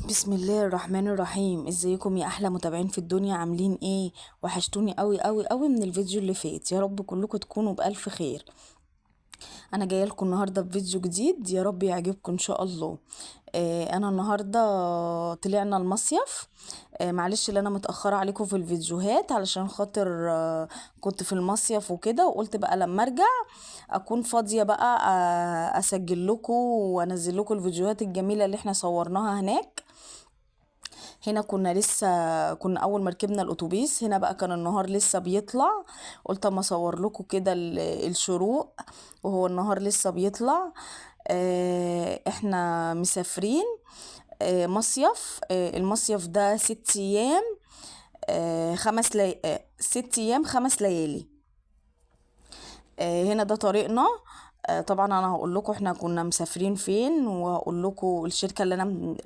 بسم الله الرحمن الرحيم. ازيكم يا احلى متابعين في الدنيا؟ عاملين ايه؟ وحشتوني قوي قوي قوي من الفيديو اللي فات. يا رب كلكم تكونوا بالف خير. انا جايه لكم النهارده بفيديو جديد، يا رب يعجبكم ان شاء الله. انا النهارده طلعنا المصيف. معلش اللي انا متاخره عليكم في الفيديوهات علشان خاطر كنت في المصيف وكده، وقلت بقى لما ارجع اكون فاضيه بقى اسجل لكم وانزل لكم الفيديوهات الجميله اللي احنا صورناها هناك. هنا كنا اول ما ركبنا الاتوبيس هنا بقى كان النهار لسه بيطلع. قلت اما اصور لكم كده الشروق وهو النهار لسه بيطلع. احنا مسافرين مصيف. المصيف ده 6 ايام. 6 ايام 5 ليالي. هنا ده طريقنا. طبعا انا هقول لكم احنا كنا مسافرين فين، وهقول لكم الشركة اللي انا